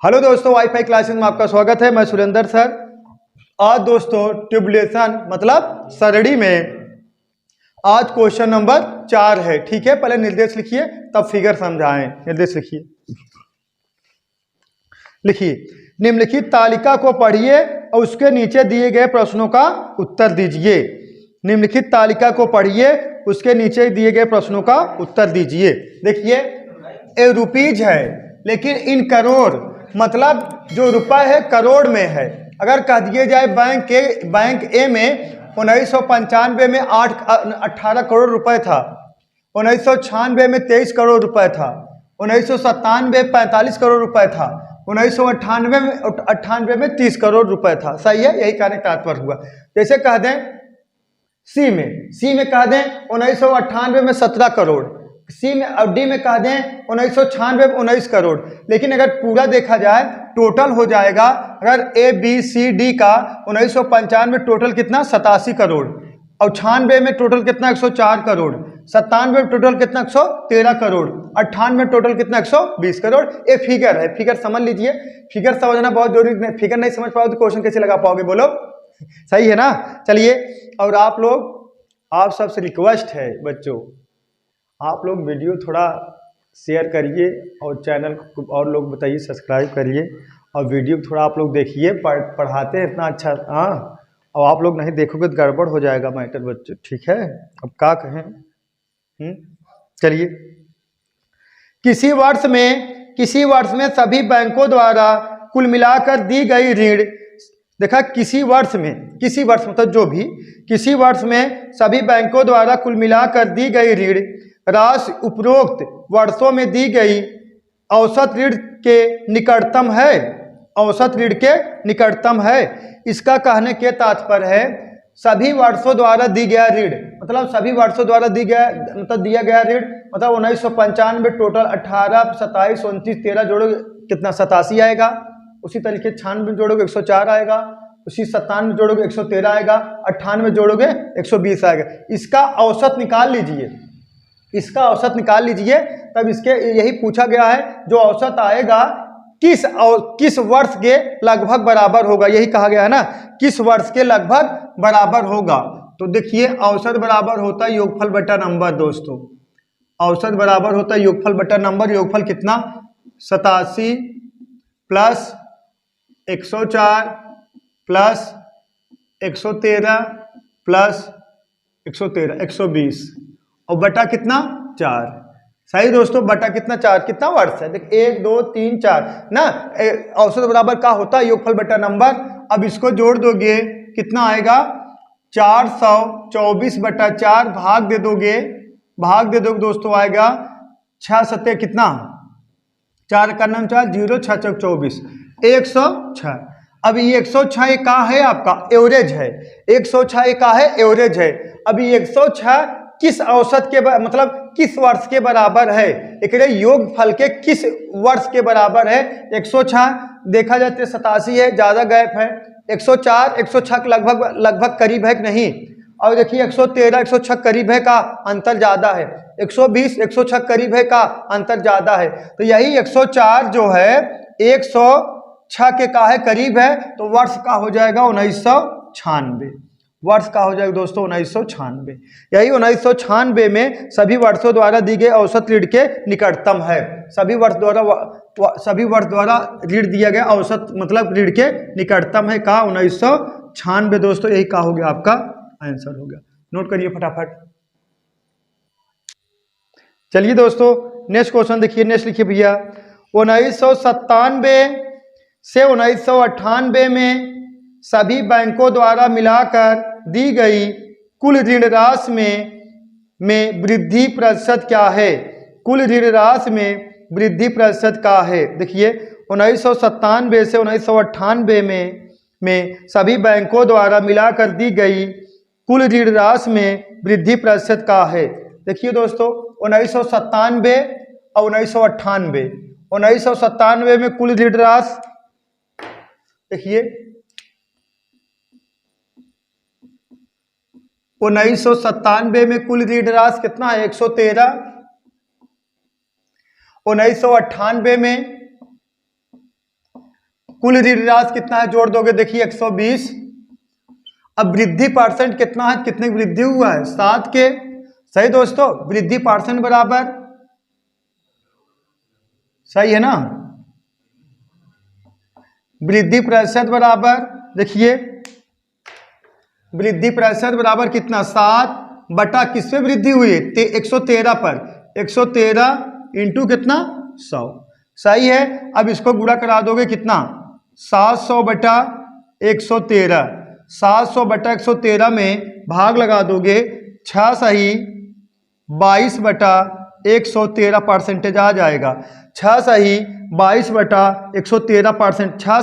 Hello दोस्तों, wifi classes में आपका स्वागत है। मैं सुरेंद्र सर। आज दोस्तों ट्यूबुलेशन मतलब सरड़ी में आज क्वेश्चन नंबर 4 है। ठीक है, पहले निर्देश लिखिए तब फिगर समझाएं। निर्देश लिखिए निम्नलिखित तालिका को पढ़िए और उसके नीचे दिए गए प्रश्नों का उत्तर दीजिए। निम्नलिखित तालिका को पढ़िए, उसके नीचे दिए गए प्रश्नों का उत्तर दीजिए। देखिए, ए रुपीज है लेकिन इन करोड़ मतलब जो रुपए है करोड़ में है। अगर कह दिए जाए बैंक ए में 1995 में 18 करोड़ रुपए था, 1996 में 23 करोड़ रुपए था, 1997 45 करोड़ रुपए था, 1998 में 30 करोड़ रुपए था। सही है, यही कहने का तात्पर्य हुआ। जैसे कह दें सी में कह दें 1998 में 17 करोड़, सी में और डी में कह दें 1996 में 19 करोड़। लेकिन अगर पूरा देखा जाए टोटल हो जाएगा, अगर ए बी सी डी का 1995 में टोटल कितना 87 करोड़, और 96 में टोटल कितना 104 करोड़, 97 में टोटल कितना 113 करोड़, 98 में टोटल कितना 120 करोड़। ये फिगर है, फिगर समझ लीजिए। फिगर समझना बहुत जरूरी है। फिगर नहीं समझ पाओ तो क्वेश्चन कैसे लगा पाओगे, बोलो। सही है ना। चलिए, और आप सबसे रिक्वेस्ट है बच्चों, आप लोग वीडियो थोड़ा शेयर करिए और चैनल को और लोग बताइए सब्सक्राइब करिए, और वीडियो थोड़ा आप लोग देखिए। पढ़ाते हैं इतना अच्छा, हाँ, और आप लोग नहीं देखोगे तो गड़बड़ हो जाएगा मैटर बच्चों। ठीक है, अब क्या कहें। चलिए, किसी वर्ष में सभी बैंकों द्वारा कुल मिलाकर दी गई ऋण। देखा, किसी वर्ष मतलब जो भी, किसी वर्ष में सभी बैंकों द्वारा कुल मिलाकर दी गई ऋण राशि उपरोक्त वर्षों में दी गई औसत ऋण के निकटतम है। औसत ऋण के निकटतम है। इसका कहने के तात्पर्य है सभी वर्षों द्वारा दी गया ऋण, मतलब सभी वर्षों द्वारा दिया गया ऋण, मतलब 1995 टोटल 18 27 29 13 जोड़ोगे कितना 87 आएगा। उसी तरीके 96 जोड़ोगे 104 आएगा, उसी 97 जोड़ोगे 113 आएगा, 98 जोड़ोगे 120 आएगा। इसका औसत निकाल लीजिए। तब इसके यही पूछा गया है, जो औसत आएगा किस वर्ष के लगभग बराबर होगा। यही कहा गया है ना, किस वर्ष के लगभग बराबर होगा। तो देखिए, औसत बराबर होता है योगफल बटा नंबर। दोस्तों, औसत बराबर होता है योगफल बटा नंबर। योगफल कितना 87 प्लस 104 प्लस 113 प्लस 113 120 और बटा कितना 4। सही दोस्तों, बटा कितना 4, कितना वर्ष है। देख 1 2 3 4 ना। औसत बराबर का होता है योगफल बटा नंबर। अब इसको जोड़ दोगे कितना आएगा 424 बटा 4 भाग दे दोगे दोस्तों, आएगा 6 सत्ते कितना 4 का नाम 4 0 6 चौक 24 106। अब ये 106 का है आपका एवरेज है। 106 का है एवरेज है। अब ये 106 किस औसत के मतलब किस वर्ष के बराबर है, एक योगफल के किस वर्ष के बराबर है। 106 देखा जाए तो 87 है, ज्यादा गैप है। 106 के लगभग करीब है कि नहीं। और देखिए 113 106 करीब है का अंतर ज्यादा है। 120 106 करीब है का अंतर ज्यादा है। तो यही 104 जो है 106 के का है करीब है, तो वर्ष का हो जाएगा 1996। वर्ष का हो जाएगा दोस्तों 1996। यही 1996 में सभी वर्षों द्वारा दी गई औसत ऋण के निकटतम है। सभी वर्ष द्वारा ऋण दिया गया औसत मतलब ऋण के निकटतम है का 1996। दोस्तों, यही का हो गया आपका आंसर हो गया। नोट करिए फटाफट। चलिए दोस्तों, नेक्स्ट क्वेश्चन देखिए। नेक्स्ट लिखिए भैया, 1997 से 1998 में सभी बैंकों द्वारा मिलाकर दी गई कुल ऋण राशि में वृद्धि प्रतिशत क्या है। कुल ऋण राशि में वृद्धि प्रतिशत का है। देखिए, 1997 से 1998 में सभी बैंकों द्वारा मिलाकर दी गई कुल ऋण राशि में वृद्धि प्रतिशत का है। देखिए दोस्तों, 1997 और 1998, 1997 में कुल ऋण राशि देखिए 1997 में कुल ऋण राशि कितना है 113। 1998 में कुल ऋण राशि कितना है, जोड़ दोगे देखिए 120। अब वृद्धि परसेंट कितना है, कितने की वृद्धि हुआ है, 7 के। सही दोस्तों, वृद्धि परसेंट बराबर, सही है ना, वृद्धि प्रतिशत बराबर, देखिए वृद्धि प्रतिशत बराबर कितना, 7 बटा किस पे वृद्धि हुई है, 113 पर, 113 इंटू कितना, 100। सही है। अब इसको गुणा करा दोगे कितना, 700 बटा 113, 700 बटा 113 में भाग लगा दोगे, 6 सही 22 बटा 113 परसेंटेज आ जाएगा। 6 सही 22 बटा 113%, 6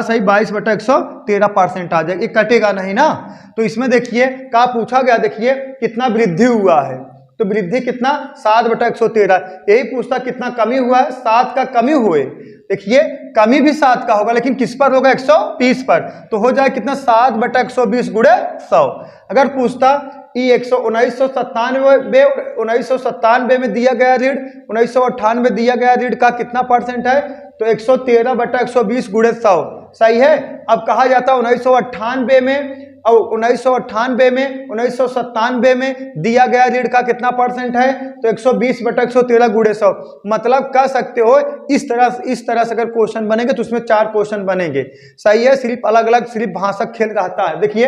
सही 22 बटा 113% आ जाएगा। ये कटेगा नहीं ना। तो इसमें देखिए क्या पूछा गया, देखिए कितना वृद्धि हुआ है, तो वृद्धि कितना, 7 बटा 113। यही पूछता कितना कमी हुआ है, 7 का कमी हुए। देखिए कमी भी 7 का होगा, लेकिन किस पर होगा, 120 पर, तो हो जाए कितना, 7 बटा 120 गुणे 100। अगर पूछता ये 1997 में दिया गया ऋण, 1998 दिया गया ऋण का कितना परसेंट है, तो 113 बटा 120 गुणे 100। सही है। अब कहा जाता है 1998 में और 1997 में दिया गया ऋण का कितना परसेंट है, तो 120 बटा 113 गुणे 100। मतलब कह सकते हो इस तरह से अगर क्वेश्चन बनेंगे तो उसमें 4 क्वेश्चन बनेंगे। सही है। सिर्फ अलग अलग सिर्फ भाषा खेल रहता है। देखिए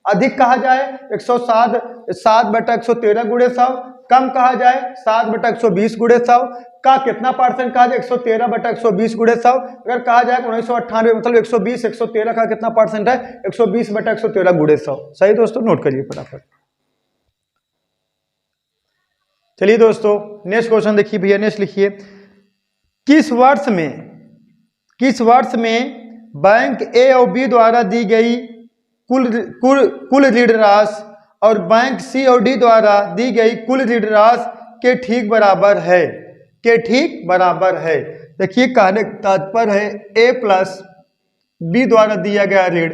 अधिक कहा जाए 7 बटा 113 गुणे 100, कम कहा जाए 7 बटा 120 गुणे 100 का कितना परसेंट कहा जाए, 113 बटा 120 गुणे 100। अगर कहा जाए 1998 मतलब 120 113 का कितना परसेंट है, 120 बटा 113 गुणे 100। सही दोस्तों, नोट करिए फटाफट। चलिए दोस्तों नेक्स्ट क्वेश्चन देखिए भैया, नेक्स्ट लिखिए, किस वर्ष में बैंक ए और बी द्वारा दी गई कुल ऋण राशि और बैंक सी और डी द्वारा दी गई कुल ऋण राशि के ठीक बराबर है, देखिए कहने का तात्पर्य है ए प्लस बी द्वारा दिया गया ऋण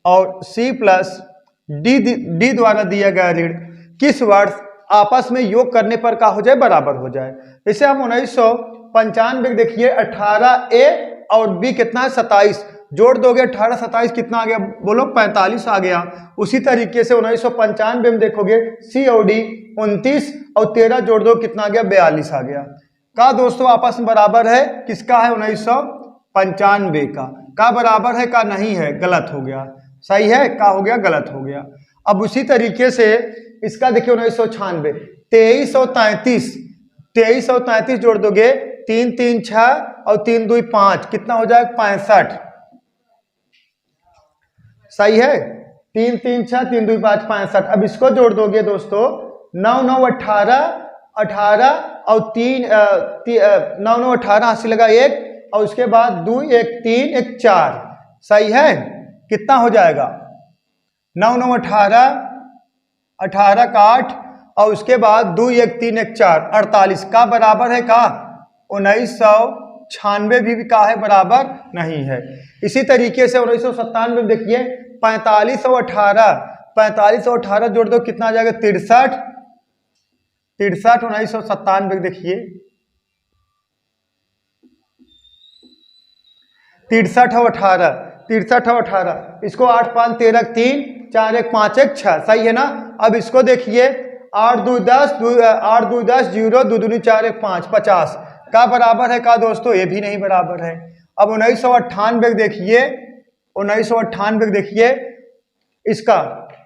और सी प्लस डी द्वारा दिया गया ऋण किस वर्ष आपस में योग करने पर क्या हो जाए, बराबर हो जाए। जैसे हम 1995 देखिए 18 ए और बी कितना है, 27, जोड़ दोगे 18 27 कितना आ गया, बोलो 45 आ गया। उसी तरीके से 1995 में देखोगे सी और डी 29 और 13 जोड़ दो कितना आ गया, 42 आ गया। का दोस्तों आपस में बराबर है, किसका है, 1995 का बराबर है, का नहीं है, गलत हो गया। सही है, का हो गया, गलत हो गया। अब उसी तरीके से इसका देखिए 1996 23 और 33 जोड़ दोगे 3 3 6 और 3 2 5 कितना हो जाएगा, 65। सही है, 3 3 6 3 2 5 65। अब इसको जोड़ दोगे दोस्तों 9 9 18 और 3 9 9 18 हासिल लगा 1 और उसके बाद 2 1 3 1 4। सही है, कितना हो जाएगा, 9 9 18 का 8 और उसके बाद 2 1 3 1 4 48 का बराबर है का 1996 भी का है, बराबर नहीं है। इसी तरीके से 1997 में देखिए 45 और 18 जोड़ दो कितना आ जाएगा, 63 1997 देखिए 63 और 18 इसको 8 5 13 3 4 1 5 1 6। सही है ना। अब इसको देखिए 8 2 10 0 2 2 4 1 5 50 का बराबर है का दोस्तों, ये भी नहीं बराबर है। अब 1998 देखिए 1998 देखिए इसका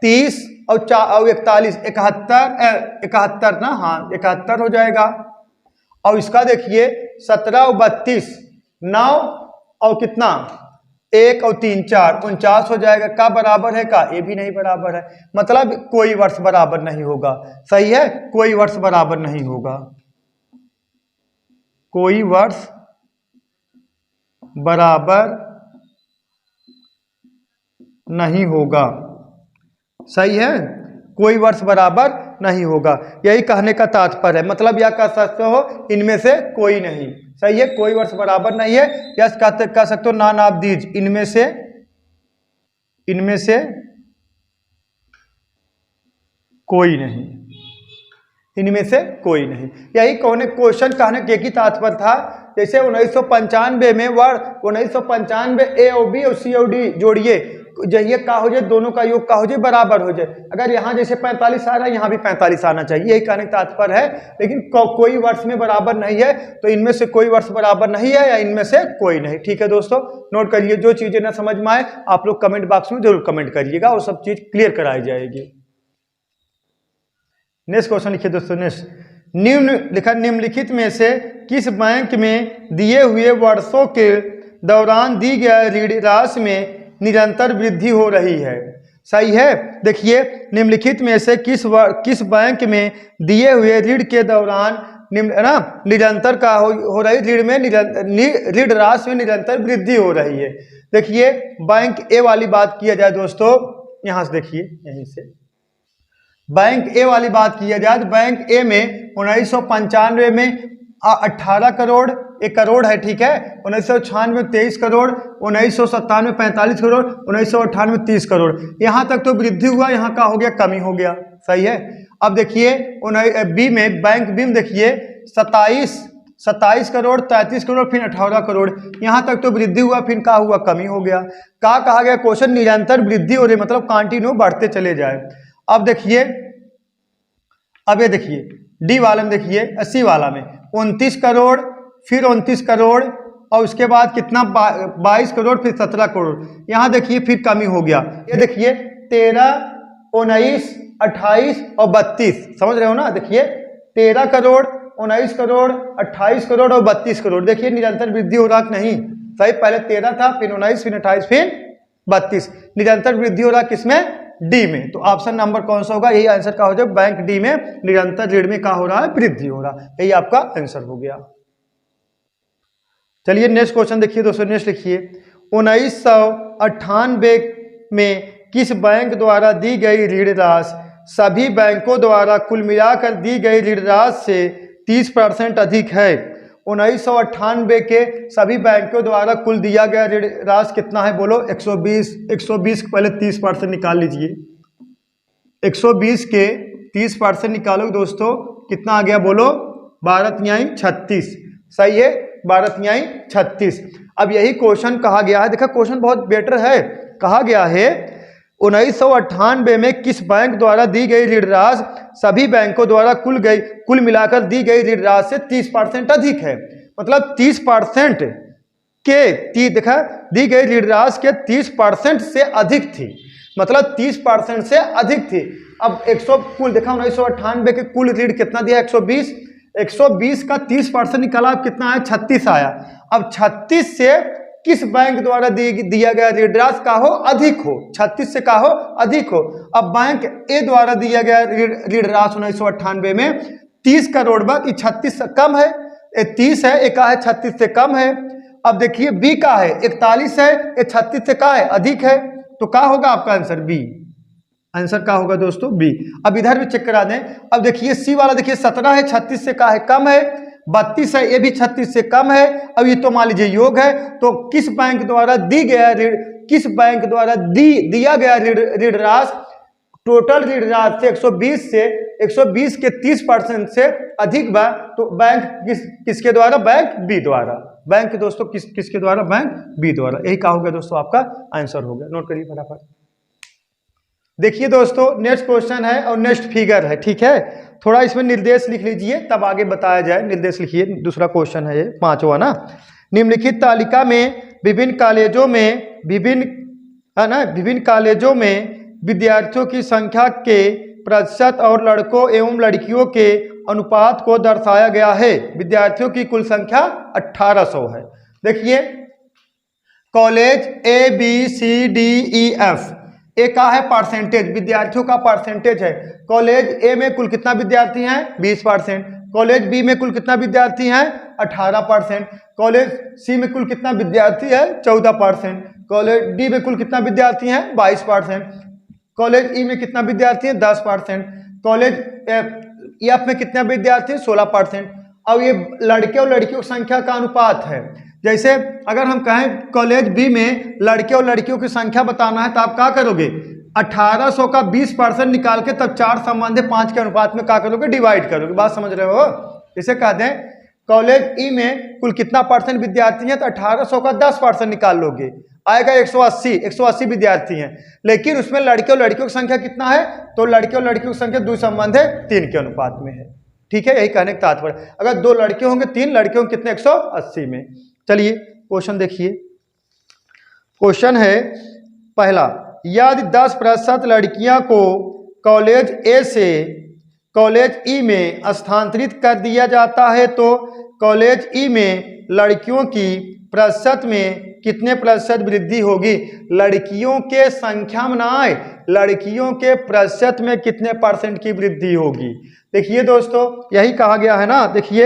30 और 41 71 ना, हाँ 71 हो जाएगा। और इसका देखिए 17 और 32 9 और कितना 1 और 3 4 49 हो जाएगा। का बराबर है का, ये भी नहीं बराबर है। मतलब कोई वर्ष बराबर नहीं होगा। सही है, कोई वर्ष बराबर नहीं होगा, कोई वर्ष बराबर नहीं होगा। सही है, कोई वर्ष बराबर नहीं होगा, यही कहने का तात्पर्य है। मतलब यह कह सकते हो इनमें से कोई नहीं। सही है, कोई वर्ष बराबर नहीं है, या कह सकते हो नॉन ऑफ दीज, इनमें से कोई नहीं। इनमें से कोई नहीं। यही क्वेश्चन कहने के ही तात्पर्य था। जैसे 1995 में वर्ष 1995 ए और बी और सी और डी जोड़िए, ये का हो जाए, दोनों का योग का हो जाए बराबर हो जाए। अगर यहाँ जैसे 45 आ रहा है, यहाँ भी 45 आना चाहिए, यही कहने का तात्पर्य है। लेकिन कोई वर्ष में बराबर नहीं है, तो इनमें से कोई वर्ष बराबर नहीं है या इनमें से कोई नहीं। ठीक है दोस्तों, नोट करिए। जो चीजें ना समझ में आए आप लोग कमेंट बॉक्स में जरूर कमेंट करिएगा और सब चीज क्लियर कराई जाएगी। नेक्स्ट क्वेश्चन लिखिए दोस्तों। नेक्स्ट निम्नलिखित में से किस बैंक में दिए हुए वर्षों के दौरान दी गई ऋण राशि में निरंतर वृद्धि हो रही है? सही है। देखिए, निम्नलिखित में से किस बैंक में दिए हुए ऋण के दौरान निरंतर का हो रही ऋण में ऋण राशि में निरंतर वृद्धि हो रही है? देखिए, बैंक ए वाली बात किया जाए दोस्तों, यहां से देखिए, यहीं से बैंक ए वाली बात किया जाए तो बैंक ए में 1995 में 18 करोड़ 1 करोड़ है। ठीक है। 1996 में 23 करोड़, 1997 में 45 करोड़, 1998 में 30 करोड़। यहाँ तक तो वृद्धि हुआ, यहाँ का हो गया कमी हो गया। सही है। अब देखिए बी में, बैंक बी में देखिए 27 करोड़, 33 करोड़, फिर 18 करोड़। यहाँ तक तो वृद्धि हुआ, फिर का हुआ कमी हो गया। का कहा गया क्वेश्चन निरंतर वृद्धि हो रही, मतलब कंटिन्यू बढ़ते चले जाए। अब देखिए, अब ये देखिए डी वाले में, देखिए 80 वाला में 29 करोड़, फिर 29 करोड़ और उसके बाद कितना 22 करोड़, फिर 17 करोड़। यहाँ देखिए फिर कमी हो गया। ये देखिए 13, 19, 28 और 32, समझ रहे हो ना। देखिए 13 करोड़, 19 करोड़, 28 करोड़ और 32 करोड़। देखिए निरंतर वृद्धि हो रहा कि नहीं? सही, पहले 13 था, फिर 19, फिर 28, फिर 32। निरंतर वृद्धि हो रहा किसमें? डी में। तो ऑप्शन नंबर कौन सा होगा? यही आंसर का हो जाए, बैंक डी में निरंतर ऋण में क्या हो रहा है? वृद्धि हो रहा है। यही आपका आंसर हो गया। चलिए नेक्स्ट क्वेश्चन देखिए दोस्तों। नेक्स्ट लिखिए, 1998 में किस बैंक द्वारा दी गई ऋण राशि सभी बैंकों द्वारा कुल मिलाकर दी गई ऋण राशि से 30% अधिक है? 1998 के सभी बैंकों द्वारा कुल दिया गया ऋण राशि कितना है? बोलो। 120 पहले 30% निकाल लीजिए। 120 के 30% निकालो दोस्तों, कितना आ गया? बोलो। 12 तिहाई 36। सही है, 12 तिहाई 36। अब यही क्वेश्चन कहा गया है। देखा क्वेश्चन बहुत बेटर है। कहा गया है 1998 में किस बैंक द्वारा दी गई ऋण राशि सभी बैंकों द्वारा कुल मिलाकर दी गई ऋण राशि से 30% अधिक है। मतलब 30% के देखा दी गई ऋण राशि के 30% से अधिक थी, मतलब 30% से अधिक थी। अब 100 कुल देखा 1998 के कुल ऋण कितना दिया? 120। 120 का 30% निकाला, कितना है? 36 आया। अब 36 से किस बैंक द्वारा दिया गया ऋण राशि का हो? अधिक हो। 36 से का हो? अधिक हो। अब बैंक ए द्वारा दिया गया ऋण राशि 1998 में 30 करोड़ बा, 36 से कम है। 30 है, एक है 36 से कम है। अब देखिए बी का है 41 है, ये 36 से का है? अधिक है। तो क्या होगा आपका आंसर? बी। आंसर क्या होगा दोस्तों? बी। अब इधर भी चेक करा दें। अब देखिए सी वाला, देखिए 17 है, 36 से का है? कम है। 32 है, ये भी 36 से कम है। अब ये तो मान लीजिए योग है। तो किस बैंक द्वारा दी गया ऋण, किस बैंक द्वारा दिया गया ऋण राशि टोटल ऋण राशि से 120 के 30% से अधिक बा? तो बैंक किसके द्वारा? बैंक बी द्वारा। बैंक दोस्तों किसके द्वारा? बैंक बी द्वारा। यही क्या हो गया दोस्तों? आपका आंसर हो गया। नोट करिए फटाफट। देखिए दोस्तों नेक्स्ट क्वेश्चन है और नेक्स्ट फिगर है। ठीक है, थोड़ा इसमें निर्देश लिख लीजिए तब आगे बताया जाए। निर्देश लिखिए। दूसरा क्वेश्चन है ये, 5वां ना। निम्नलिखित तालिका में विभिन्न कॉलेजों में विद्यार्थियों की संख्या के प्रतिशत और लड़कों एवं लड़कियों के अनुपात को दर्शाया गया है। विद्यार्थियों की कुल संख्या 1800 है। देखिए college A B C D E F, A का है परसेंटेज, विद्यार्थियों का परसेंटेज है। कॉलेज ए में कुल कितना विद्यार्थी हैं? 20%। कॉलेज बी में कुल कितना विद्यार्थी हैं? 18%। कॉलेज सी में कुल कितना विद्यार्थी है? 14%। कॉलेज डी में कुल कितना विद्यार्थी हैं? 22%। कॉलेज ई में कितना विद्यार्थी हैं? 10%। कॉलेज एफ में कितना विद्यार्थी हैं? 16%। अब ये लड़के और लड़कियों की संख्या का अनुपात है। जैसे अगर हम कहें कॉलेज बी में लड़के और लड़कियों की संख्या बताना है तो आप क्या करोगे? 1800 का 20% निकाल के तब 4 संबंध है 5 के अनुपात में क्या करोगे, डिवाइड करोगे। बात समझ रहे हो? इसे कहते हैं कॉलेज ई में कुल कितना परसेंट विद्यार्थी हैं, तो 1800 का 10% निकाल लोगे, आएगा 180 विद्यार्थी हैं, लेकिन उसमें लड़के और लड़कियों की संख्या कितना है, तो लड़के और लड़कियों की संख्या 2 संबंध है 3 के अनुपात में है। ठीक है, यही कहने का तात्पर्य। अगर 2 लड़के होंगे 3 लड़के होंगे कितने, 180 में। चलिए क्वेश्चन देखिए। क्वेश्चन है पहला, यदि 10% लड़कियां को कॉलेज ए से कॉलेज ई में स्थानांतरित कर दिया जाता है तो कॉलेज ई में लड़कियों की प्रतिशत में कितने प्रतिशत वृद्धि होगी। लड़कियों के संख्या में ना आए, लड़कियों के प्रतिशत में कितने परसेंट की वृद्धि होगी। देखिए दोस्तों, यही कहा गया है ना। देखिए,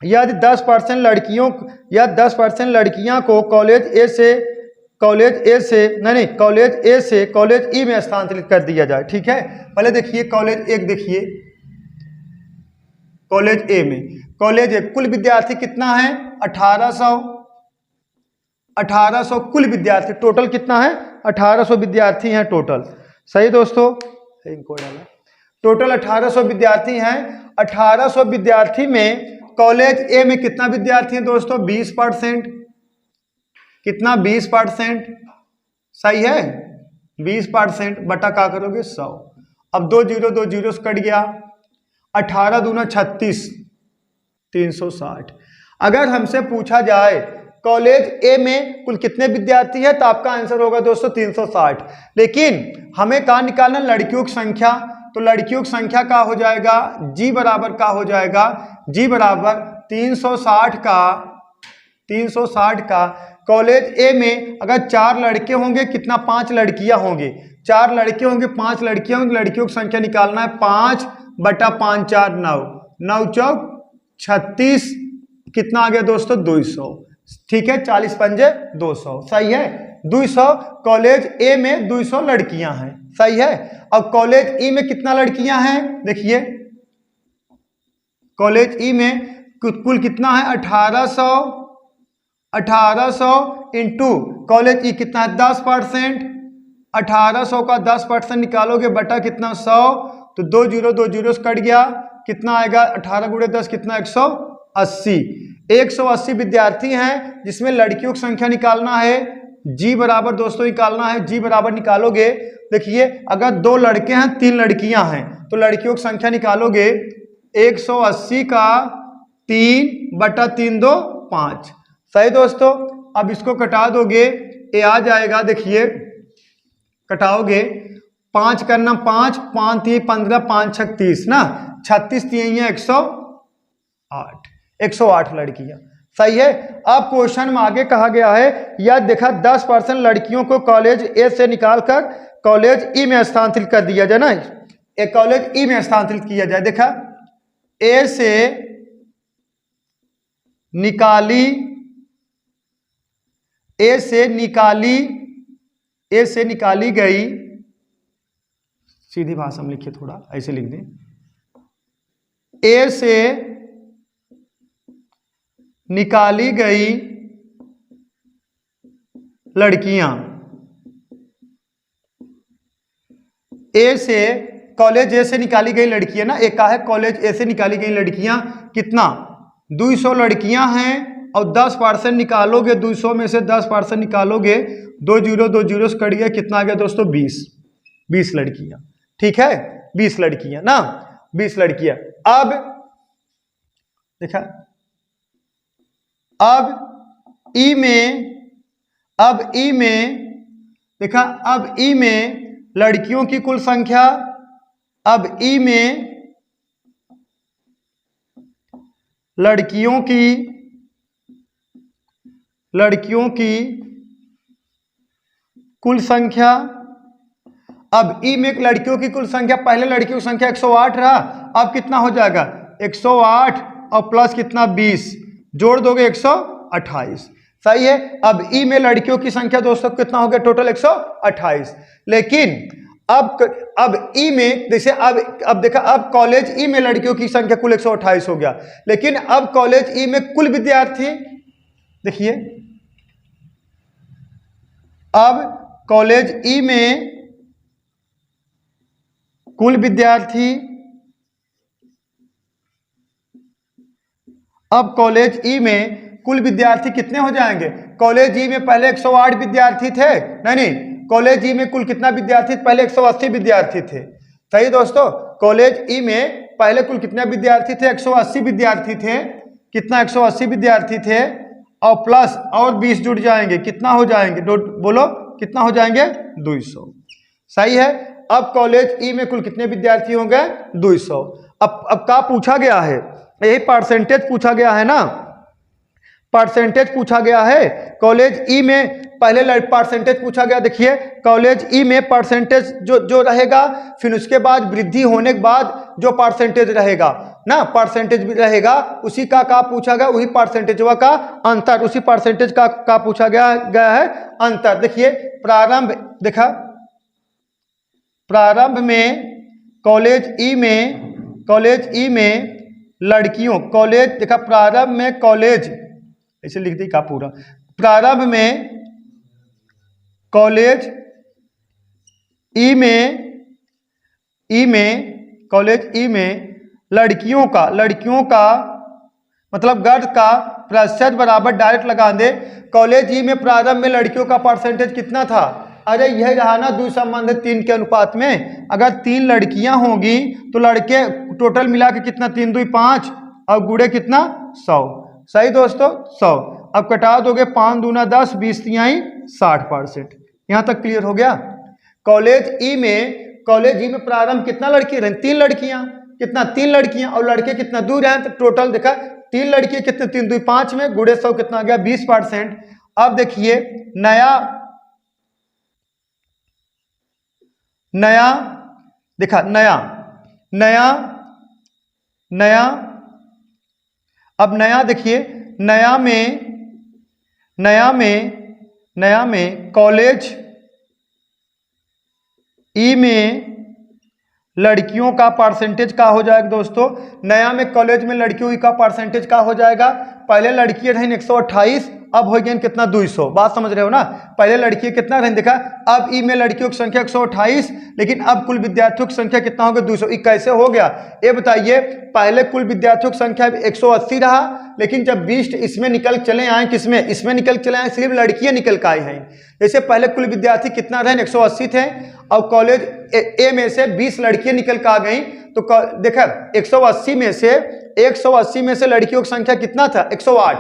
यदि 10% लड़कियों या 10% लड़कियां को कॉलेज ए से कॉलेज ई में स्थानांतरित कर दिया जाए। ठीक है, पहले देखिए कॉलेज एक, देखिए कॉलेज ए में, कॉलेज ए कुल विद्यार्थी कितना है, 1800 कुल विद्यार्थी, टोटल कितना है, 1800 विद्यार्थी हैं टोटल। सही दोस्तों, टोटल 1800 विद्यार्थी हैं। 1800 विद्यार्थी में कॉलेज ए में कितना विद्यार्थी हैं दोस्तों, 20%। कितना, 20%। सही है, 20% बटा क्या करोगे, 100। अब 2 जीरो से कट गया, 18 दूना 36, 360। अगर हमसे पूछा जाए कॉलेज ए में कुल कितने विद्यार्थी है, तो आपका आंसर होगा दोस्तों 360। लेकिन हमें कहाँ निकालना, लड़कियों की संख्या। तो लड़कियों की संख्या का हो जाएगा, जी बराबर का हो जाएगा, जी बराबर 360 का कॉलेज ए में अगर 4 लड़के होंगे कितना, 5 लड़कियां होंगे। 4 लड़के होंगे 5 लड़कियां होंगी, लड़कियों की संख्या निकालना है 5 बटा 5 4 9, 9 चौक 36, कितना आ गया दोस्तों, 200। ठीक है, 40 पंजे 200। सही है, 200 कॉलेज ए में 200 लड़कियां हैं। सही है। अब कॉलेज ई में कितना लड़कियां हैं, देखिए कॉलेज ई में कुल कितना है, 1800 इंटू कॉलेज ई कितना है, 10%। 1800 का 10% निकालोगे बटा कितना, 100। तो 2 जीरो से कट गया, कितना आएगा, 18 गुणे 10 कितना, 180। 180 विद्यार्थी हैं जिसमें लड़कियों की संख्या निकालना है, जी बराबर दोस्तों निकालना है, जी बराबर निकालोगे। देखिए अगर 2 लड़के हैं 3 लड़कियां हैं तो लड़कियों की संख्या निकालोगे, 180 का 3 बटा 3 2 5। सही दोस्तों, अब इसको कटा दोगे, ये आ जाएगा, देखिए कटाओगे, 5 करना 5 5 3 15 5 6 30 ना, 36 3 108 लड़कियां। सही है। अब क्वेश्चन में आगे कहा गया है, यह देखा 10% लड़कियों को कॉलेज ए से निकालकर कॉलेज ई में स्थानांतरित कर दिया जाए ना, एक कॉलेज ई में स्थानांतरित किया जाए। देखा ए से निकाली गई, सीधी भाषा में लिखिए, थोड़ा ऐसे लिख दें, ए से निकाली गई लड़कियां, ए से कॉलेज ए से निकाली गई लड़कियां ना, एक का है कॉलेज ए से निकाली गई लड़कियां कितना, 200 लड़कियां हैं और 10% निकालोगे, 200 में से 10% निकालोगे, 2 जीरो से कट गया, कितना आ गया दोस्तों, 20 लड़कियां। ठीक है, 20 लड़कियां ना, 20 लड़कियां। अब देखा, अब ई में लड़कियों की कुल संख्या, अब ई में लड़कियों की कुल संख्या, अब ई में लड़कियों की कुल संख्या, पहले लड़कियों की संख्या 108 रहा, अब कितना हो जाएगा, 108 और प्लस कितना, 20, जोड़ दोगे 128। सही है। अब ई में लड़कियों की संख्या दोस्तों कितना हो गया, टोटल 128। लेकिन अब ई में जैसे अब देखा, अब कॉलेज ई में लड़कियों की संख्या कुल 128 हो गया, लेकिन अब कॉलेज ई में कुल विद्यार्थी, देखिए अब कॉलेज ई में कुल विद्यार्थी, अब कॉलेज ई में कुल विद्यार्थी कितने हो जाएंगे? कॉलेज ई में पहले 108 विद्यार्थी थे, नहीं, कॉलेज ई में कुल कितना विद्यार्थी? पहले 180 विद्यार्थी थे। सही दोस्तों, कॉलेज ई में पहले कुल कितने विद्यार्थी थे? 180 विद्यार्थी थे। कितना? 180 विद्यार्थी थे, और प्लस और 20 जुड़ जाएंगे, कितना हो जाएंगे? बोलो कितना हो जाएंगे? 200। सही है। अब कॉलेज ई में कुल कितने विद्यार्थी होंगे? 200। अब क्या पूछा गया है? यही परसेंटेज पूछा गया है ना, परसेंटेज पूछा गया है। कॉलेज ई में पहले परसेंटेज पूछा गया। देखिए कॉलेज ई में परसेंटेज जो रहेगा, फिर उसके बाद वृद्धि होने के बाद जो परसेंटेज रहेगा ना, परसेंटेज भी रहेगा, उसी का पूछा गया, वही परसेंटेज का अंतर, उसी परसेंटेज का पूछा गया है अंतर। देखिए प्रारंभ, देखा प्रारंभ में कॉलेज ई में लड़कियों, कॉलेज देखा प्रारंभ में कॉलेज, ऐसे लिख दी का पूरा, प्रारंभ में कॉलेज ई में कॉलेज ई में लड़कियों का मतलब गर्ल्स का प्रतिशत बराबर डायरेक्ट लगा दे। कॉलेज ई में प्रारंभ में लड़कियों का परसेंटेज कितना था? अरे यह रहा ना, द्विसंबंधित 3 के अनुपात में। अगर 3 लड़कियां होंगी तो लड़के टोटल मिला के कितना? 3 2 5 और गुड़े कितना? 100। सही दोस्तों, 100। अब कटा दोगे 5 दूना 10, 20 तिहाई 60%। यहां तक क्लियर हो गया। कॉलेज ई में प्रारंभ कितना लड़की रहे? 3 लड़कियां। कितना? 3 लड़कियां, और लड़के कितना? 2 रहे, तो टोटल देखा 3 लड़की कितने? 3 2 5 में गुड़े 100 कितना आ गया? 20%। अब देखिए अब नया देखिए, नया में कॉलेज ई में लड़कियों का परसेंटेज का हो जाएगा दोस्तों? नया में कॉलेज में लड़कियों का परसेंटेज का हो जाएगा? पहले लड़की रही 128, अब हो गए कितना? 200। बात समझ रहे हो ना? पहले लड़की कितना रही देखा, अब ई में लड़कियों की संख्या 128, लेकिन अब कुल विद्यार्थियों की संख्या कितना हो गया? 200। ये कैसे हो गया ये बताइए। पहले कुल विद्यार्थियों की संख्या 180 रहा, लेकिन जब 20 इसमें निकल चले आए, किसमें? इसमें निकल चले आए, सिर्फ लड़कियां निकल के आई हैं। जैसे पहले कुल विद्यार्थी कितना रहे? 180 थे, और कॉलेज ए में से 20 लड़कियां निकल के आ गई, तो देखा 180 में से लड़कियों की संख्या कितना था? 108।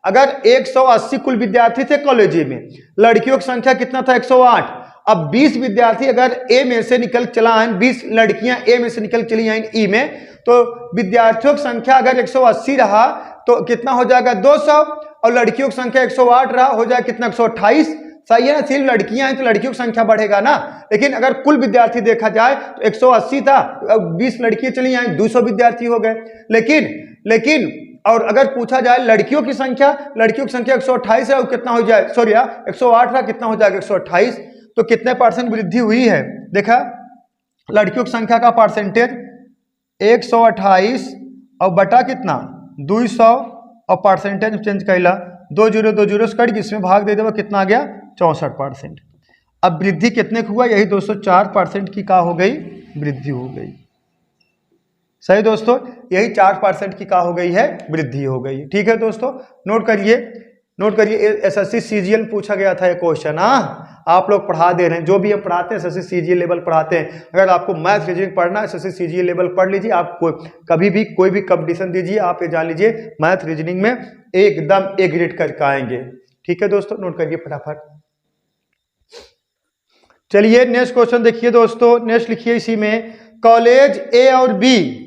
अगर 180 कुल विद्यार्थी थे कॉलेज में, लड़कियों की संख्या कितना था? 108। अब 20 विद्यार्थी अगर ए में से निकल चला आए, 20 लड़कियां ए में से निकल चली आई ई में, तो विद्यार्थियों की संख्या अगर 180 रहा तो कितना हो जाएगा? 200, और लड़कियों की संख्या 108 रहा, हो जाएगा कितना? 128। सही है ना? सिर्फ लड़कियां हैं तो लड़कियों की संख्या बढ़ेगा ना। लेकिन अगर कुल विद्यार्थी देखा जाए तो 180 था, 20 लड़कियां चली आई, 200 विद्यार्थी हो गए। लेकिन और अगर पूछा जाए लड़कियों की संख्या 128 है, और कितना हो जाए? सॉरी 108 था, कितना हो जाएगा? 128। तो कितने परसेंट वृद्धि हुई है? देखा लड़कियों की संख्या का परसेंटेज 128 और बटा कितना? 200, और परसेंटेज चेंज कैला 2 0 से कट, जिसमें भाग दे देगा, कितना आ गया? 64%। अब वृद्धि कितने की हुआ? यही 204% की का हो गई? वृद्धि हो गई। सही दोस्तों, यही 4% की का हो गई है? वृद्धि हो गई। ठीक है दोस्तों, नोट करिए एसएससी सीजीएल पूछा गया था ये क्वेश्चन। आप लोग पढ़ा दे रहे हैं, जो भी हम पढ़ाते हैं एसएससी सीजीएल लेवल पढ़ाते हैं। अगर आपको मैथ रीजनिंग पढ़ना है, एसएससी सीजीएल लेवल पढ़ लीजिए। आप कभी भी कोई भी कंपटीशन दीजिए, आप ये जान लीजिए मैथ रीजनिंग में एकदम ए ग्रेड करके आएंगे। ठीक है दोस्तों, नोट करिए फटाफट। चलिए नेक्स्ट क्वेश्चन देखिए दोस्तों। नेक्स्ट लिखिए इसी में, कॉलेज ए और बी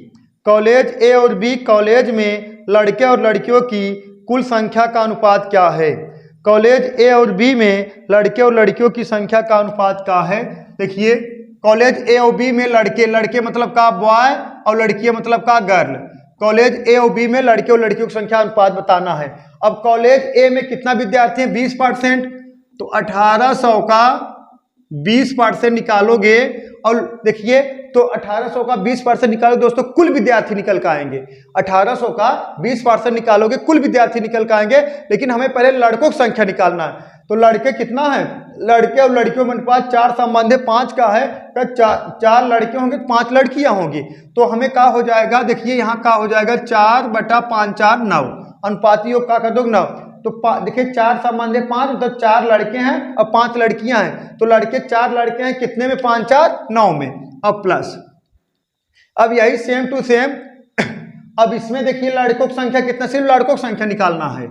कॉलेज में लड़के और लड़कियों की कुल संख्या का अनुपात क्या है? कॉलेज ए और बी में लड़के और लड़कियों की संख्या का अनुपात क्या है? देखिए कॉलेज ए और बी में लड़के मतलब का बॉय, और लड़कियां मतलब का गर्ल। कॉलेज ए और बी में लड़के और लड़कियों की संख्या अनुपात बताना है। अब कॉलेज ए में कितना विद्यार्थी है? 20%, तो 1800 का 20% निकालोगे, और देखिए तो 1800 का 20% निकालो दोस्तों, कुल विद्यार्थी निकल के आएंगे। 1800 का 20% निकालोगे, कुल विद्यार्थी निकल के आएंगे। लेकिन हमें पहले लड़कों की संख्या निकालना है। तो लड़के कितना है? लड़के और लड़कियों में अनुपात 4 संबंध 5 का है, तो 4 लड़के होंगे 5 लड़कियां होंगी, तो हमें क्या हो जाएगा, देखिए यहाँ क्या हो जाएगा 4/5 4 9, अनुपाती योग क्या कर दो 9। तो देखिए 4 संबंध 5 मतलब 4 लड़के हैं और 5 लड़कियां हैं, तो लड़के 4 लड़के हैं कितने में 5 4 9 में, अब प्लस। अब यही सेम टू सेम अब इसमें देखिए लड़कों की संख्या कितना, सिर्फ लड़कों की संख्या निकालना है।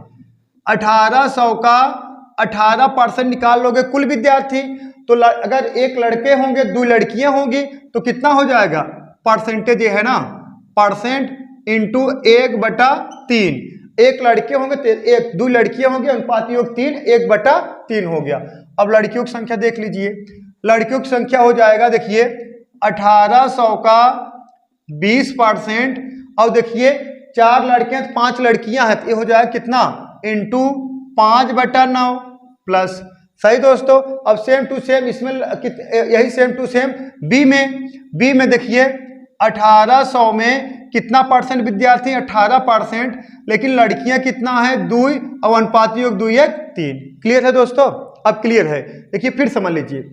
1800 का 18% निकाल लोगे कुल विद्यार्थी, तो अगर एक लड़के होंगे 2 लड़कियां होंगी तो कितना हो जाएगा, परसेंटेज ये है ना, परसेंट इंटू 1/3, एक लड़के होंगे तो 2 लड़कियां होंगी, अनुपात योग 3, 1/3 हो गया। अब लड़कियों की संख्या देख लीजिए, लड़कियों की संख्या हो जाएगा देखिए 1800 का 20%, और देखिए 4 लड़के हैं तो 5 लड़कियां हैं, तो ये हो जाएगा कितना, इंटू 5/9 प्लस। सही दोस्तों। अब सेम टू सेम इसमें यही सेम टू सेम बी में देखिए 1800 में कितना परसेंट विद्यार्थी, 18%, लेकिन लड़कियां कितना है 2, और अनुपात योग 2 1 3। क्लियर है दोस्तों, अब क्लियर है। देखिए फिर समझ लीजिए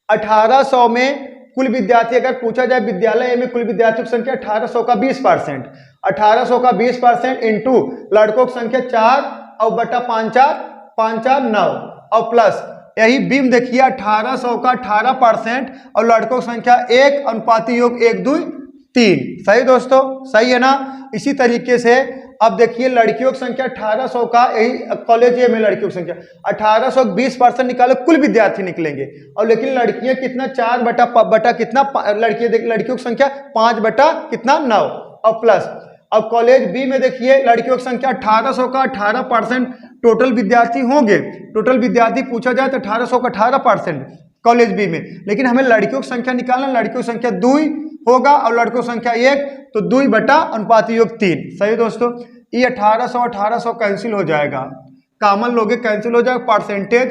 1800 में कुल विद्यार्थी अगर पूछा जाए विद्यालय में कुल विद्यार्थियों की संख्या 1800 का 20%, 1800 का 20% इंटू लड़कों की संख्या 4 और बटा 5 4 9 और प्लस यही बीम देखिए 1800 का 18% और लड़कों की संख्या 1, अनुपाती योग 1 2 3। सही दोस्तों, सही है ना। इसी तरीके से अब देखिए लड़कियों की संख्या 1800 का, यही कॉलेज में लड़कियों की संख्या 1800 20% निकालो कुल विद्यार्थी निकलेंगे, और लेकिन लड़कियां कितना 4 बटा कितना, लड़कियों की संख्या 5/9 और प्लस। अब कॉलेज बी में देखिए लड़कियों की संख्या 1800 का 18% टोटल विद्यार्थी होंगे, टोटल विद्यार्थी पूछा जाए तो 1800 का 18% कॉलेज बी में, लेकिन हमें लड़कियों की संख्या निकालना, लड़कियों की संख्या 2 होगा और लड़कों की संख्या 1, तो 2 बटा अनुपाती योग 3। सही दोस्तों, ये 1800 कैंसिल हो जाएगा, कॉमन लोगे कैंसिल हो जाएगा, परसेंटेज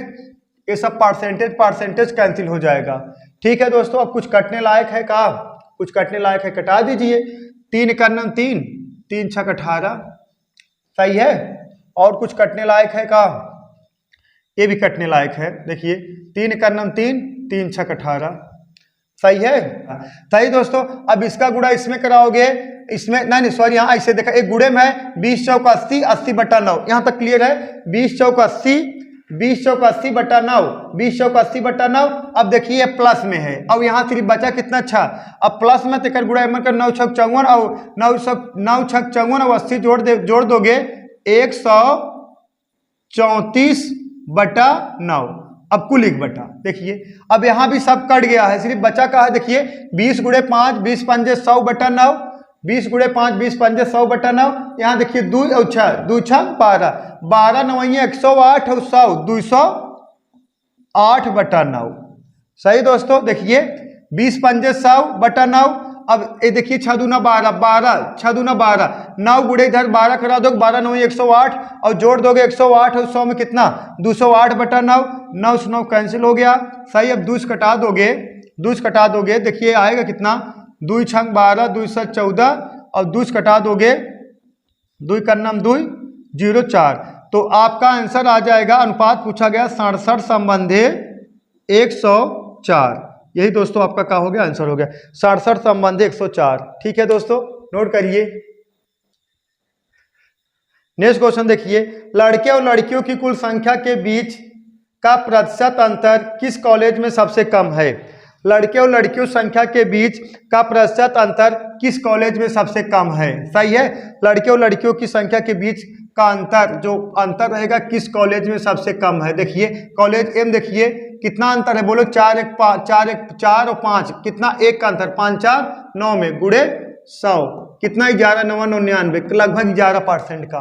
ये सब परसेंटेज कैंसिल हो जाएगा। ठीक है दोस्तों, अब कुछ कटने लायक है का, कुछ कटने लायक है कटा दीजिए। 3 × 9 3, 3 × 6 18, सही है। और कुछ कटने लायक है का, ये भी कटने लायक है। देखिए 3 × 9 3, 3 × 6 18, सही है। सही दोस्तों, अब इसका गुणा इसमें कराओगे, इसमें नहीं सॉरी, यहाँ ऐसे देखा एक गुणे में है 20 चौक 80, 80/9, यहाँ तक क्लियर है। 20 चौक 80, 20 चौक 80/9, 20 चौक 80/9। अब देखिए प्लस में है, अब यहाँ सिर्फ बचा कितना 6, अब प्लस में तेकर गुणा कर 9 × 6 = 54 और 9 × 6 = 54 और 80 जोड़ दोगे 134/9। अब कुल 1 बटा, देखिए अब यहाँ भी सब कट गया है, सिर्फ बचा का है। देखिए 20 × 5 20 × 5 100/9, 20 × 5 20 × 5 100/9। यहाँ देखिए 2 और 6, 2 6 12, 12 9 108 और 100 208/9। सही दोस्तों, देखिए 20 × 5 100/9। अब ये देखिए 6 दूना 12, 12 6 दूना 12, 9 गुणे इधर 12 करा दो, 12 9 108 और जोड़ दोगे 108 और 100 में कितना 208/9, 9 से 9 कैंसिल हो गया। सही, अब 2 कटा दोगे, देखिए आएगा कितना 2 × 12, 2 × 14 और 2 कटा दोगे, 2 × 9 2 0 4, तो आपका आंसर आ जाएगा। अनुपात पूछा गया 67 संबंधे 104। यही दोस्तों आपका क्या हो गया, आंसर हो गया 67 संबंधे 104। ठीक है दोस्तों, नोट करिए। नेक्स्ट क्वेश्चन देखिए, लड़के और लड़कियों की कुल संख्या के बीच का प्रतिशत अंतर किस कॉलेज में सबसे कम है। लड़के और लड़कियों संख्या के बीच का प्रतिशत अंतर किस कॉलेज में सबसे कम है। सही है, लड़के और लड़कियों की संख्या के बीच का अंतर, जो अंतर रहेगा किस कॉलेज में सबसे कम है। देखिए कॉलेज एम, देखिए कितना अंतर है, बोलो 4 और 5 कितना 1 का अंतर, 5 4 9 में गुणे 100 कितना 11 9 99, लगभग 11% का।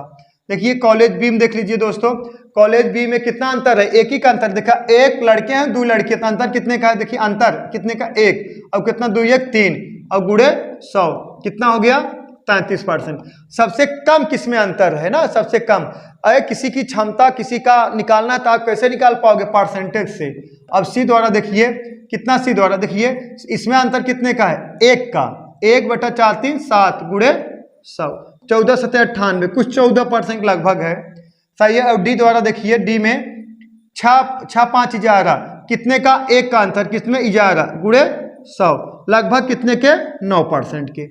देखिए कॉलेज बी में देख लीजिए दोस्तों, कॉलेज बी में कितना अंतर है, 1 ही का अंतर। देखा 1 लड़के हैं 2 लड़के, तो अंतर कितने का है, देखिए अंतर कितने का 1, अब कितना 2 1 3 और गुणे 100 कितना हो गया 33%। सबसे कम किसमें अंतर है ना, सबसे कम। अरे किसी की क्षमता किसी का निकालना था, आप कैसे निकाल पाओगे, परसेंटेज से। अब सी द्वारा देखिए कितना, सी द्वारा देखिए इसमें अंतर कितने का है, 1 का, 1/4 3 7 गुणे 100, 14 7 98, कुछ 14% लगभग है। सही है। और डी द्वारा देखिए, डी में छः पाँच 11 कितने का, एक का अंतर किसमें 11 गुणे 100 लगभग कितने के 9% के।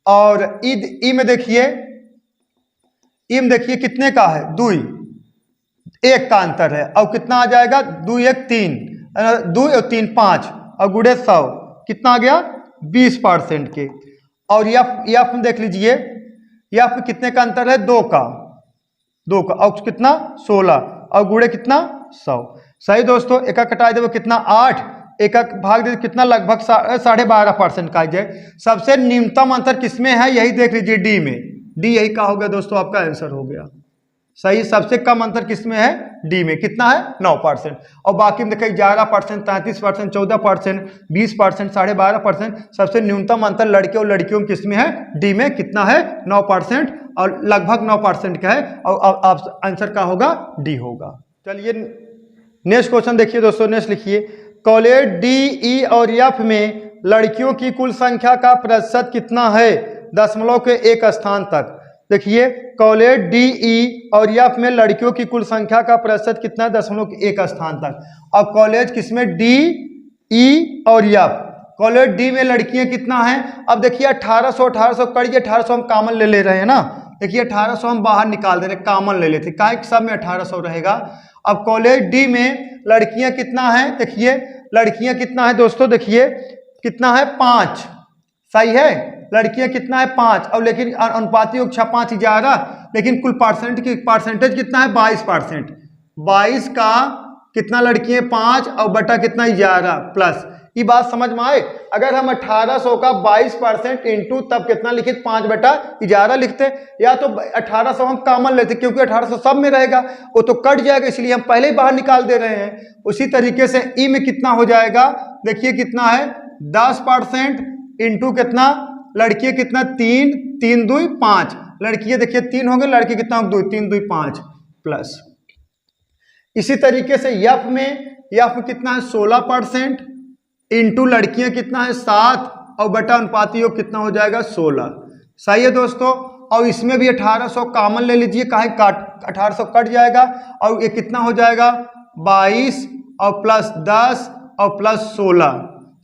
और ई में देखिए, ई में देखिए कितने का है 2, एक का अंतर है और कितना आ जाएगा 2 1 3 2 और 3 5 और गुणे 100 कितना आ गया 20% के। और यफ में देख लीजिए, यफ में कितने का अंतर है 2 का और कितना 16 और गुणे कितना 100। सही दोस्तों, एक कटा देवे कितना 8, एक भाग दे कितना लगभग 12.5% का आ जाए। सबसे न्यूनतम अंतर किसमें है यही देख लीजिए डी में, डी यही का हो गया दोस्तों, आपका आंसर हो गया सही। सबसे कम अंतर किसमें है डी में, कितना है 9%। और बाकी में देखिए 11%, 33%, 14%, 20%, 12.5%। सबसे न्यूनतम अंतर लड़के और लड़कियों में किसमें है डी में, कितना है 9% और लगभग 9% का है और आप आंसर का होगा डी होगा। चलिए नेक्स्ट क्वेश्चन देखिए दोस्तों, नेक्स्ट लिखिए कॉलेज डी ई और एफ में लड़कियों की कुल संख्या का प्रतिशत कितना है दशमलव के एक स्थान तक। देखिए कॉलेज डी ई और एफ में लड़कियों की कुल संख्या का प्रतिशत कितना है दशमलव के एक स्थान तक। और कॉलेज किसमें डी ई और एफ, कॉलेज डी में लड़कियां कितना हैं। अब देखिए 1800 करिए, 1800 हम कॉमन ले रहे हैं ना, देखिए 1800 हम बाहर निकाल दे रहे, कॉमन ले लेते, काहे सब में 1800 रहेगा। अब कॉलेज डी में लड़कियां कितना है, देखिए लड़कियां कितना है दोस्तों, देखिए कितना है 5, सही है, लड़कियां कितना है 5 और लेकिन अनुपाती योग 6 5 11, लेकिन कुल परसेंटेज कितना है 22%। 22 का कितना लड़कियां 5 और बटा कितना 11 प्लस, ये बात समझ में आए। अगर हम 1800 का 22% इंटू तब कितना लिखे 5 बटा 11 लिखते, या तो 1800 हम कॉमन लेते क्योंकि 1800 सब में रहेगा, वो तो कट जाएगा इसलिए हम पहले ही बाहर निकाल दे रहे हैं। उसी तरीके से ई में कितना हो जाएगा, देखिए कितना है 10% इंटू कितना लड़कियां कितना 3 3 2 5, लड़कियां देखिए 3 होंगे, लड़के कितना 2 3 2 5 प्लस। इसी तरीके से यफ में कितना है 16% इंटू लड़कियां कितना है 7 और बटा अनुपाती योग कितना हो जाएगा 16, सही है दोस्तों। और इसमें भी 1800 कॉमन ले लीजिए, काहे 1800 कट जाएगा और ये कितना हो जाएगा 22 और प्लस 10 और प्लस 16,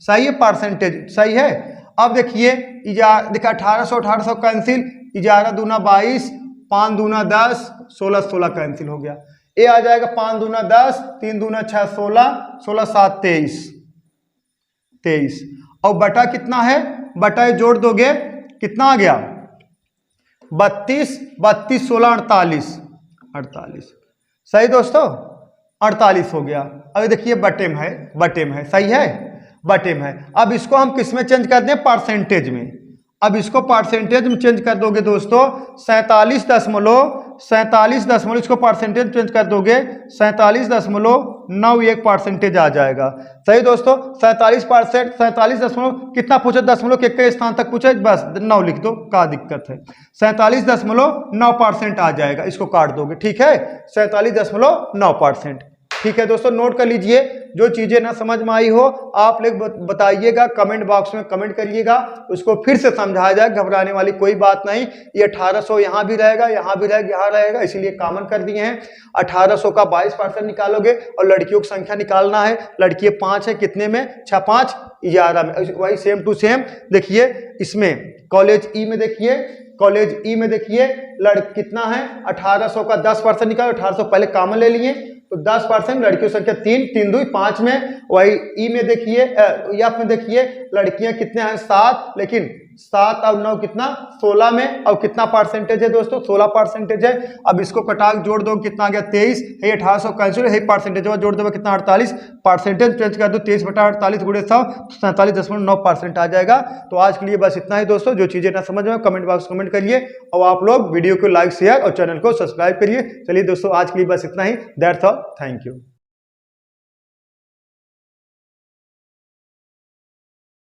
सही है, परसेंटेज सही है। अब देखिए देखिए 1800 कैंसिल, 11 दूना 22, 5 दूना 10, 16 16 कैंसिल हो गया, ये आ जाएगा 5 दूना 10, 3 दूना 6 16, 16 7 23 और बटा कितना है, बटा जोड़ दोगे कितना आ गया 32 32 16 48, सही दोस्तों 48 हो गया। अब देखिए बटे में है, सही है, बटे में है। अब इसको हम किस में चेंज कर दें, परसेंटेज में। अब इसको परसेंटेज में चेंज कर दोगे दोस्तों 47.47 इसको परसेंटेज चेंज कर दोगे 47.91% आ जाएगा, सही दोस्तों। 47% कितना पूछे, दशमलव के एक स्थान तक पूछे, बस 9 लिख दो, क्या दिक्कत है। 47.9% आ जाएगा, इसको काट दोगे, ठीक है, 47.9%। ठीक है दोस्तों, नोट कर लीजिए, जो चीजें ना समझ में आई हो आप लोग बताइएगा, कमेंट बॉक्स में कमेंट करिएगा, उसको फिर से समझाया जाए, घबराने वाली कोई बात नहीं। ये 1800 यहाँ भी रहेगा, यहाँ भी रहेगा, यहाँ रहेगा, इसीलिए कॉमन कर दिए हैं। 1800 का 22% निकालोगे और लड़कियों की संख्या निकालना है, लड़कियां 5 है, कितने में 6 5 11 में, वही सेम टू सेम। देखिए इसमें कॉलेज ई में देखिए, कॉलेज ई में देखिए कितना है 1800 का 10% निकालो, 1800 पहले कॉमन ले लिए तो 10% लड़कियों की संख्या 3 3 2 5 में। वही ई में देखिए एफ में देखिए लड़कियां कितने हैं 7, लेकिन 7 और 9 कितना 16 में, और कितना परसेंटेज है दोस्तों 16% है। अब इसको कटा जोड़ दो कितना आ गया 23, है 1800 कैंसिल है, परसेंटेज जोड़ दो कितना 48, परसेंटेज चेंज कर दो 23 बटा 48 गुणे 100 47.9% आ जाएगा। तो आज के लिए बस इतना ही दोस्तों, जो चीजें ना समझ में कमेंट बॉक्स कमेंट करिए और आप लोग वीडियो को लाइक शेयर और चैनल को सब्सक्राइब करिए। चलिए दोस्तों आज के लिए बस इतना ही, दैट्स ऑल, थैंक यू।